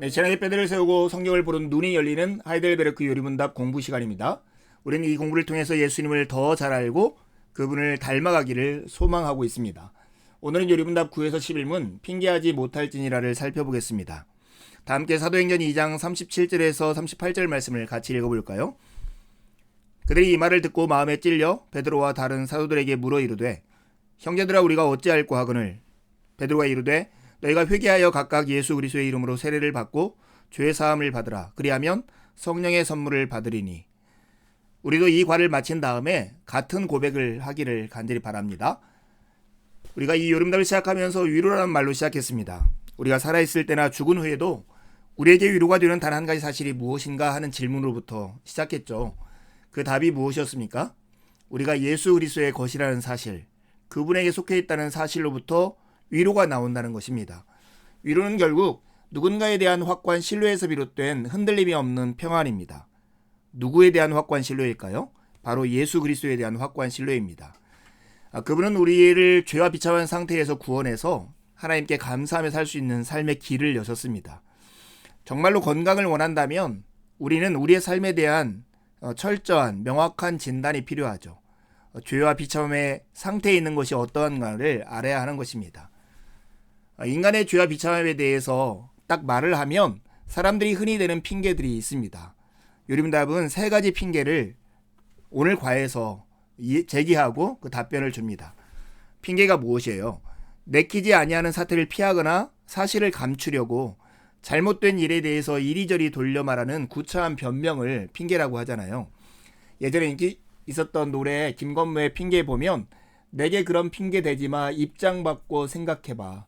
네, 신앙의 뼈대를 세우고 성경을 보는 눈이 열리는 하이델베르크 요리문답 공부 시간입니다. 우리는 이 공부를 통해서 예수님을 더 잘 알고 그분을 닮아가기를 소망하고 있습니다. 오늘은 요리문답 9에서 11문 핑계하지 못할지니라를 살펴보겠습니다. 다 함께 사도행전 2장 37절에서 38절 말씀을 같이 읽어볼까요? 그들이 이 말을 듣고 마음에 찔려 베드로와 다른 사도들에게 물어 이르되 형제들아 우리가 어찌할꼬 하거늘 베드로가 이르되 너희가 회개하여 각각 예수 그리스도의 이름으로 세례를 받고 죄 사함을 받으라. 그리하면 성령의 선물을 받으리니. 우리도 이 과를 마친 다음에 같은 고백을 하기를 간절히 바랍니다. 우리가 이 요름답을 시작하면서 위로라는 말로 시작했습니다. 우리가 살아있을 때나 죽은 후에도 우리에게 위로가 되는 단 한 가지 사실이 무엇인가 하는 질문으로부터 시작했죠. 그 답이 무엇이었습니까? 우리가 예수 그리스도의 것이라는 사실, 그분에게 속해 있다는 사실로부터 위로가 나온다는 것입니다. 위로는 결국 누군가에 대한 확고한 신뢰에서 비롯된 흔들림이 없는 평안입니다. 누구에 대한 확고한 신뢰일까요? 바로 예수 그리스도에 대한 확고한 신뢰입니다. 그분은 우리를 죄와 비참한 상태에서 구원해서 하나님께 감사하며 살 수 있는 삶의 길을 여셨습니다. 정말로 건강을 원한다면 우리는 우리의 삶에 대한 철저한 명확한 진단이 필요하죠. 죄와 비참함의 상태에 있는 것이 어떠한가를 알아야 하는 것입니다. 인간의 죄와 비참함에 대해서 딱 말을 하면 사람들이 흔히 대는 핑계들이 있습니다. 요림답은 세 가지 핑계를 오늘 과에서 제기하고 그 답변을 줍니다. 핑계가 무엇이에요? 내키지 아니하는 사태를 피하거나 사실을 감추려고 잘못된 일에 대해서 이리저리 돌려 말하는 구차한 변명을 핑계라고 하잖아요. 예전에 인기 있었던 노래 김건모의 핑계 보면 내게 그런 핑계 대지 마 입장 바꿔 생각해봐.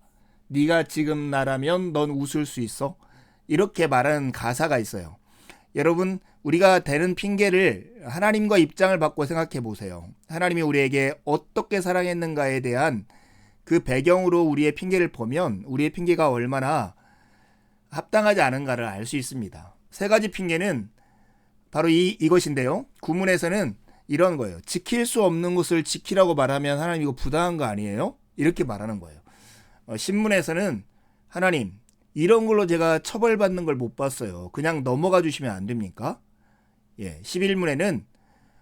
네가 지금 나라면 넌 웃을 수 있어? 이렇게 말하는 가사가 있어요. 여러분, 우리가 대는 핑계를 하나님과 입장을 바꿔 생각해 보세요. 하나님이 우리에게 어떻게 사랑했는가에 대한 그 배경으로 우리의 핑계를 보면 우리의 핑계가 얼마나 합당하지 않은가를 알 수 있습니다. 세 가지 핑계는 바로 이것인데요. 구문에서는 이런 거예요. 지킬 수 없는 것을 지키라고 말하면 하나님 이거 부당한 거 아니에요? 이렇게 말하는 거예요. 신문에서는 하나님 이런 걸로 제가 처벌받는 걸 못 봤어요. 그냥 넘어가 주시면 안 됩니까? 11문에는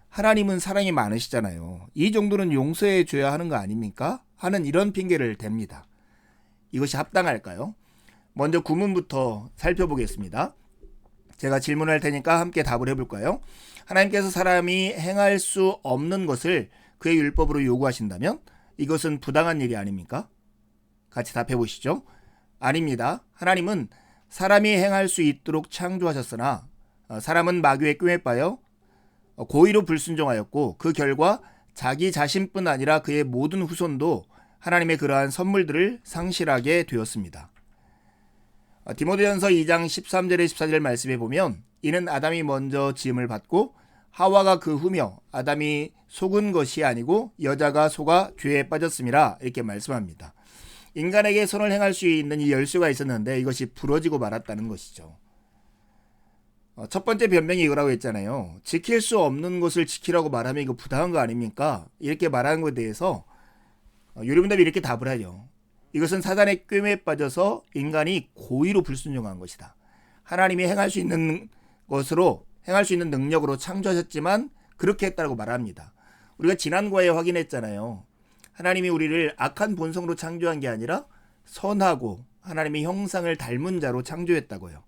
하나님은 사랑이 많으시잖아요. 이 정도는 용서해 줘야 하는 거 아닙니까? 하는 이런 핑계를 댑니다. 이것이 합당할까요? 먼저 구문부터 살펴보겠습니다. 제가 질문할 테니까 함께 답을 해볼까요? 하나님께서 사람이 행할 수 없는 것을 그의 율법으로 요구하신다면 이것은 부당한 일이 아닙니까? 같이 답해 보시죠. 아닙니다. 하나님은 사람이 행할 수 있도록 창조하셨으나 사람은 마귀의 꾀에 빠여 고의로 불순종하였고 그 결과 자기 자신뿐 아니라 그의 모든 후손도 하나님의 그러한 선물들을 상실하게 되었습니다. 디모데전서 2장 13절에 14절 말씀에 보면 이는 아담이 먼저 지음을 받고 하와가 그 후며 아담이 속은 것이 아니고 여자가 속아 죄에 빠졌음이라 이렇게 말씀합니다. 인간에게 선을 행할 수 있는 이 열쇠가 있었는데 이것이 부러지고 말았다는 것이죠. 첫 번째 변명이 이거라고 했잖아요. 지킬 수 없는 것을 지키라고 말하면 이거 부당한 거 아닙니까? 이렇게 말하는 것에 대해서 요리문답이 이렇게 답을 하죠. 이것은 사단의 꾀에 빠져서 인간이 고의로 불순종한 것이다. 하나님이 행할 수 있는 것으로 행할 수 있는 능력으로 창조하셨지만 그렇게 했다고 말합니다. 우리가 지난 과에 확인했잖아요. 하나님이 우리를 악한 본성으로 창조한 게 아니라 선하고 하나님의 형상을 닮은 자로 창조했다고요.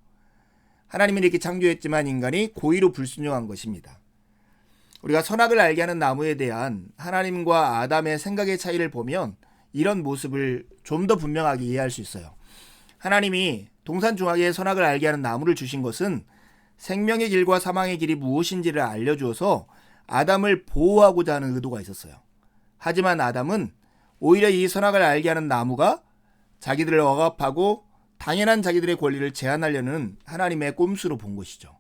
하나님은 이렇게 창조했지만 인간이 고의로 불순종한 것입니다. 우리가 선악을 알게 하는 나무에 대한 하나님과 아담의 생각의 차이를 보면 이런 모습을 좀 더 분명하게 이해할 수 있어요. 하나님이 동산 중앙에 선악을 알게 하는 나무를 주신 것은 생명의 길과 사망의 길이 무엇인지를 알려주어서 아담을 보호하고자 하는 의도가 있었어요. 하지만 아담은 오히려 이 선악을 알게 하는 나무가 자기들을 억압하고 당연한 자기들의 권리를 제한하려는 하나님의 꼼수로 본 것이죠.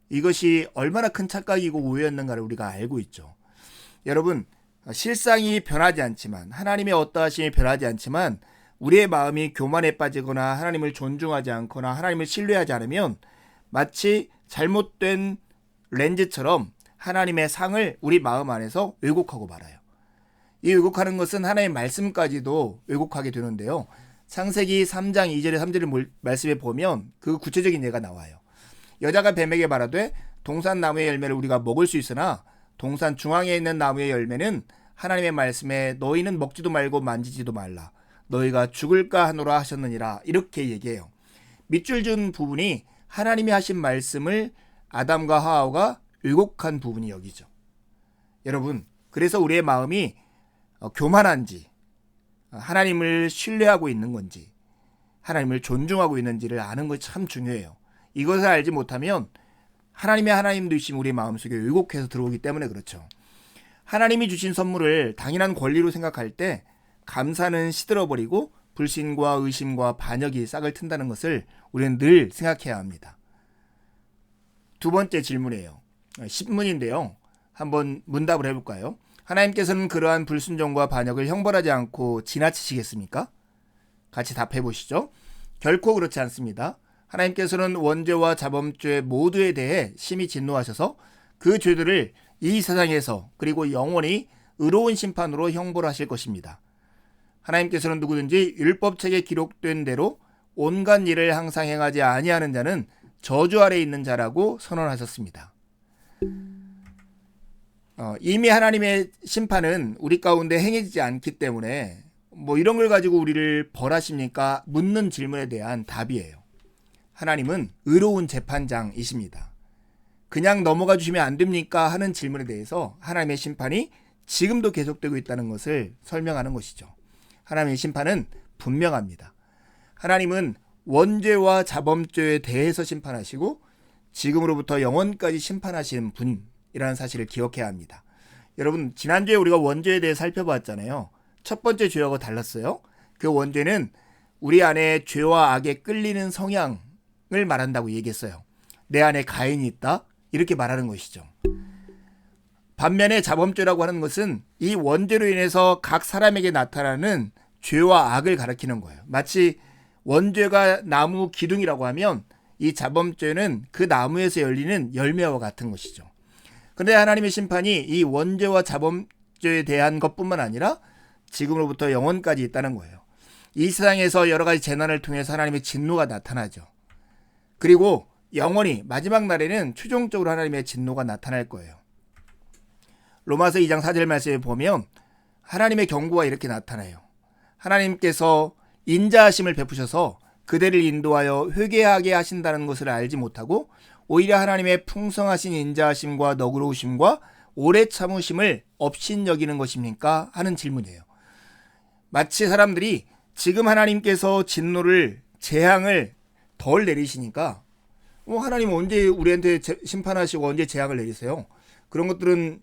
이것이 얼마나 큰 착각이고 오해였는가를 우리가 알고 있죠. 여러분, 실상이 변하지 않지만 하나님의 어떠하심이 변하지 않지만 우리의 마음이 교만에 빠지거나 하나님을 존중하지 않거나 하나님을 신뢰하지 않으면 마치 잘못된 렌즈처럼 하나님의 상을 우리 마음 안에서 왜곡하고 말아요. 이 왜곡하는 것은 하나님의 말씀까지도 왜곡하게 되는데요. 창세기 3장 2절에 3절을 말씀해 보면 그 구체적인 예가 나와요. 여자가 뱀에게 말하되 동산 나무의 열매를 우리가 먹을 수 있으나 동산 중앙에 있는 나무의 열매는 하나님의 말씀에 너희는 먹지도 말고 만지지도 말라. 너희가 죽을까 하노라 하셨느니라. 이렇게 얘기해요. 밑줄 준 부분이 하나님이 하신 말씀을 아담과 하와가 왜곡한 부분이 여기죠. 여러분, 그래서 우리의 마음이 교만한지, 하나님을 신뢰하고 있는 건지, 하나님을 존중하고 있는지를 아는 것이 참 중요해요. 이것을 알지 못하면 하나님의 하나님되심 우리 마음속에 왜곡해서 들어오기 때문에 그렇죠. 하나님이 주신 선물을 당연한 권리로 생각할 때 감사는 시들어버리고 불신과 의심과 반역이 싹을 튼다는 것을 우리는 늘 생각해야 합니다. 두 번째 질문이에요. 10문인데요. 한번 문답을 해볼까요? 하나님께서는 그러한 불순종과 반역을 형벌하지 않고 지나치시겠습니까? 같이 답해 보시죠. 결코 그렇지 않습니다. 하나님께서는 원죄와 자범죄 모두에 대해 심히 진노하셔서 그 죄들을 이 세상에서 그리고 영원히 의로운 심판으로 형벌하실 것입니다. 하나님께서는 누구든지 율법책에 기록된 대로 온갖 일을 항상 행하지 아니하는 자는 저주 아래 있는 자라고 선언하셨습니다. 이미 하나님의 심판은 우리 가운데 행해지지 않기 때문에 이런 걸 가지고 우리를 벌하십니까? 묻는 질문에 대한 답이에요. 하나님은 의로운 재판장이십니다. 그냥 넘어가 주시면 안 됩니까? 하는 질문에 대해서 하나님의 심판이 지금도 계속되고 있다는 것을 설명하는 것이죠. 하나님의 심판은 분명합니다. 하나님은 원죄와 자범죄에 대해서 심판하시고 지금으로부터 영원까지 심판하시는 분이라는 사실을 기억해야 합니다. 여러분, 지난주에 우리가 원죄에 대해 살펴봤잖아요. 첫 번째 죄하고 달랐어요. 그 원죄는 우리 안에 죄와 악에 끌리는 성향을 말한다고 얘기했어요. 내 안에 가인이 있다, 이렇게 말하는 것이죠. 반면에 자범죄라고 하는 것은 이 원죄로 인해서 각 사람에게 나타나는 죄와 악을 가리키는 거예요. 마치 원죄가 나무 기둥이라고 하면 이 자범죄는 그 나무에서 열리는 열매와 같은 것이죠. 그런데 하나님의 심판이 이 원죄와 자범죄에 대한 것뿐만 아니라 지금으로부터 영원까지 있다는 거예요. 이 세상에서 여러 가지 재난을 통해서 하나님의 진노가 나타나죠. 그리고 영원히 마지막 날에는 최종적으로 하나님의 진노가 나타날 거예요. 로마서 2장 4절 말씀에 보면 하나님의 경고가 이렇게 나타나요. 하나님께서 인자하심을 베푸셔서 그대를 인도하여 회개하게 하신다는 것을 알지 못하고 오히려 하나님의 풍성하신 인자하심과 너그러우심과 오래 참으심을 업신여기는 것입니까? 하는 질문이에요. 마치 사람들이 지금 하나님께서 진노를 재앙을 덜 내리시니까 하나님 언제 우리한테 심판하시고 언제 재앙을 내리세요? 그런 것들은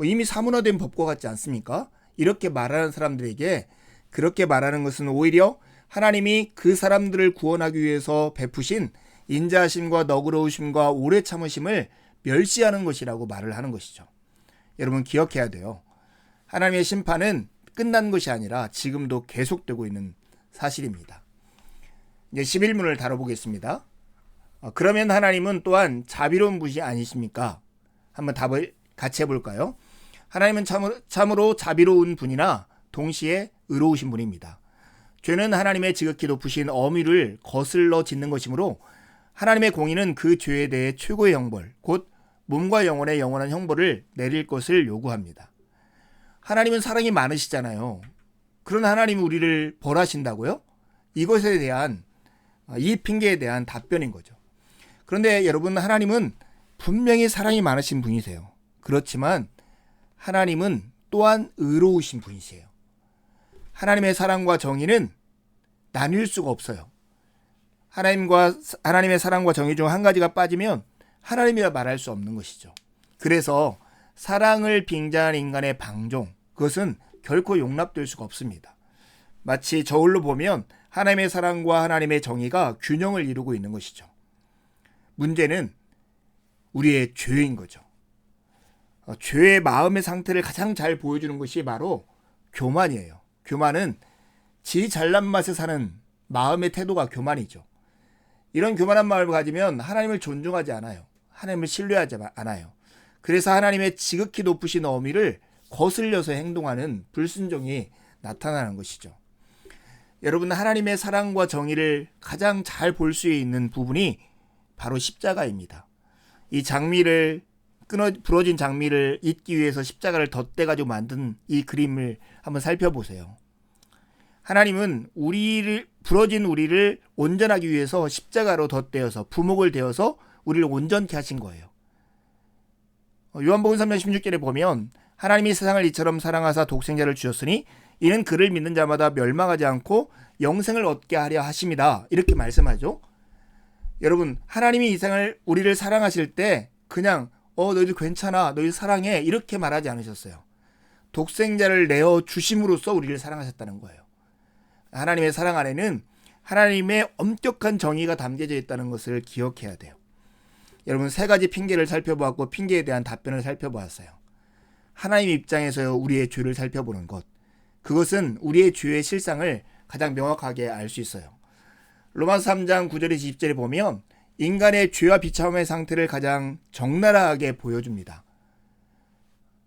이미 사문화된 법과 같지 않습니까? 이렇게 말하는 사람들에게 그렇게 말하는 것은 오히려 하나님이 그 사람들을 구원하기 위해서 베푸신 인자하심과 너그러우심과 오래 참으심을 멸시하는 것이라고 말을 하는 것이죠. 여러분 기억해야 돼요. 하나님의 심판은 끝난 것이 아니라 지금도 계속되고 있는 사실입니다. 이제 11문을 다뤄보겠습니다. 그러면 하나님은 또한 자비로운 분이 아니십니까? 한번 답을 같이 해볼까요? 하나님은 참으로 자비로운 분이나 동시에 의로우신 분입니다. 죄는 하나님의 지극히 높으신 어미를 거슬러 짓는 것이므로 하나님의 공의는 그 죄에 대해 최고의 형벌, 곧 몸과 영혼의 영원한 형벌을 내릴 것을 요구합니다. 하나님은 사랑이 많으시잖아요. 그런 하나님이 우리를 벌하신다고요? 이것에 대한 이 핑계에 대한 답변인 거죠. 그런데 여러분, 하나님은 분명히 사랑이 많으신 분이세요. 그렇지만 하나님은 또한 의로우신 분이세요. 하나님의 사랑과 정의는 나뉠 수가 없어요. 하나님의 사랑과 정의 중 한 가지가 빠지면 하나님이라 말할 수 없는 것이죠. 그래서 사랑을 빙자한 인간의 방종, 그것은 결코 용납될 수가 없습니다. 마치 저울로 보면 하나님의 사랑과 하나님의 정의가 균형을 이루고 있는 것이죠. 문제는 우리의 죄인 거죠. 죄의 마음의 상태를 가장 잘 보여주는 것이 바로 교만이에요. 교만은 지 잘난 맛에 사는 마음의 태도가 교만이죠. 이런 교만한 마음을 가지면 하나님을 존중하지 않아요. 하나님을 신뢰하지 않아요. 그래서 하나님의 지극히 높으신 어미를 거슬려서 행동하는 불순종이 나타나는 것이죠. 여러분, 하나님의 사랑과 정의를 가장 잘 볼 수 있는 부분이 바로 십자가입니다. 이 장미를 부러진 장미를 잇기 위해서 십자가를 덧대가지고 만든 이 그림을 한번 살펴보세요. 하나님은 부러진 우리를 온전하기 위해서 십자가로 덧대어서 부목을 대어서 우리를 온전케 하신 거예요. 요한복음 3장 16절에 보면 하나님이 세상을 이처럼 사랑하사 독생자를 주셨으니 이는 그를 믿는 자마다 멸망하지 않고 영생을 얻게 하려 하심이다. 이렇게 말씀하죠. 여러분, 하나님이 우리를 사랑하실 때 그냥 너희들 괜찮아, 너희들 사랑해 이렇게 말하지 않으셨어요. 독생자를 내어 주심으로써 우리를 사랑하셨다는 거예요. 하나님의 사랑 안에는 하나님의 엄격한 정의가 담겨져 있다는 것을 기억해야 돼요. 여러분, 세 가지 핑계를 살펴보았고 핑계에 대한 답변을 살펴보았어요. 하나님 입장에서 우리의 죄를 살펴보는 것, 그것은 우리의 죄의 실상을 가장 명확하게 알 수 있어요. 로마서 3장 9절에서 20절에 보면 인간의 죄와 비참함의 상태를 가장 적나라하게 보여줍니다.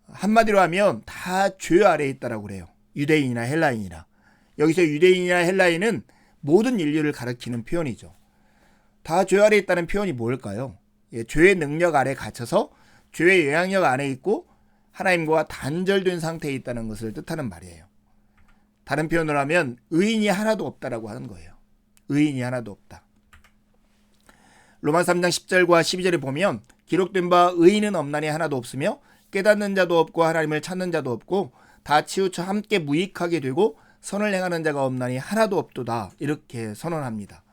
한마디로 하면 다 죄 아래에 있다라고 그래요. 유대인이나 헬라인이나. 여기서 유대인이나 헬라인은 모든 인류를 가리키는 표현이죠. 다 죄 아래에 있다는 표현이 뭘까요? 죄의 능력 아래 갇혀서 죄의 영향력 안에 있고 하나님과 단절된 상태에 있다는 것을 뜻하는 말이에요. 다른 표현으로 하면 의인이 하나도 없다라고 하는 거예요. 의인이 하나도 없다. 로마서 3장 10절과 12절에 보면 기록된 바 의인은 없나니 하나도 없으며 깨닫는 자도 없고 하나님을 찾는 자도 없고 다 치우쳐 함께 무익하게 되고 선을 행하는 자가 없나니 하나도 없도다. 이렇게 선언합니다.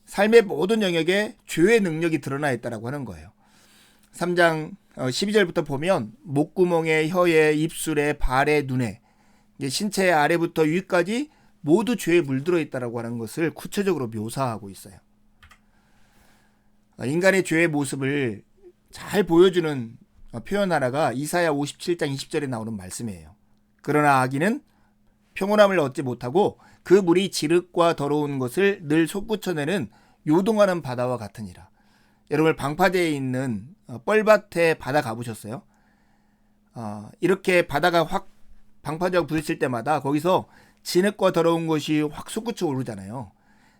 삶의 모든 영역에 죄의 능력이 드러나 있다라고 하는 거예요. 3장 12절부터 보면 목구멍에, 혀에, 입술에, 발에, 눈에 신체 아래부터 위까지 모두 죄에 물들어 있다라고 하는 것을 구체적으로 묘사하고 있어요. 인간의 죄의 모습을 잘 보여주는 표현 하나가 이사야 57장 20절에 나오는 말씀이에요. 그러나 악인은 평온함을 얻지 못하고 그 물이 지륵과 더러운 것을 늘 솟구쳐내는 요동하는 바다와 같으니라. 여러분, 방파제에 있는 뻘밭에 바다 가보셨어요? 이렇게 바다가 확 방파제가 부딪힐 때마다 거기서 진흙과 더러운 것이 확 솟구쳐 오르잖아요.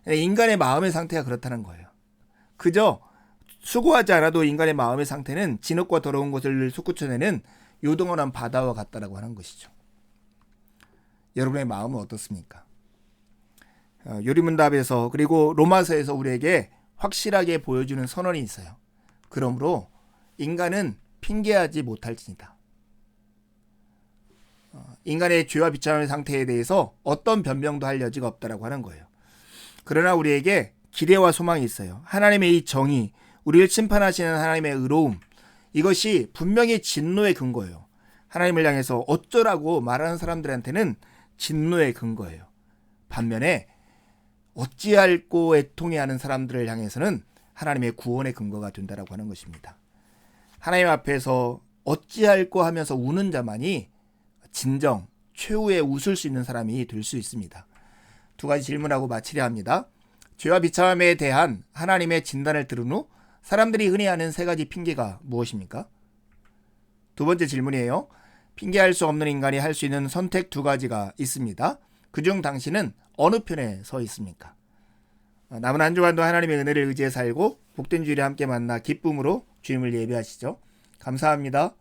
인간의 마음의 상태가 그렇다는 거예요. 그저 수고하지 않아도 인간의 마음의 상태는 진흙과 더러운 것을 솟구쳐내는 요동한 바다와 같다라고 하는 것이죠. 여러분의 마음은 어떻습니까? 요리문답에서 그리고 로마서에서 우리에게 확실하게 보여주는 선언이 있어요. 그러므로 인간은 핑계하지 못할지니다. 인간의 죄와 비참함의 상태에 대해서 어떤 변명도 할 여지가 없다라고 하는 거예요. 그러나 우리에게 기대와 소망이 있어요. 하나님의 이 정의, 우리를 심판하시는 하나님의 의로움, 이것이 분명히 진노의 근거예요. 하나님을 향해서 어쩌라고 말하는 사람들한테는 진노의 근거예요. 반면에 어찌할꼬 애통해하는 사람들을 향해서는 하나님의 구원의 근거가 된다라고 하는 것입니다. 하나님 앞에서 어찌할꼬 하면서 우는 자만이 진정 최후에 웃을 수 있는 사람이 될 수 있습니다. 두 가지 질문하고 마치려 합니다. 죄와 비참함에 대한 하나님의 진단을 들은 후 사람들이 흔히 하는 세 가지 핑계가 무엇입니까? 두 번째 질문이에요. 핑계할 수 없는 인간이 할 수 있는 선택 두 가지가 있습니다. 그중 당신은 어느 편에 서 있습니까? 남은 한 주간도 하나님의 은혜를 의지해 살고 복된 주일에 함께 만나 기쁨으로 주님을 예배하시죠. 감사합니다.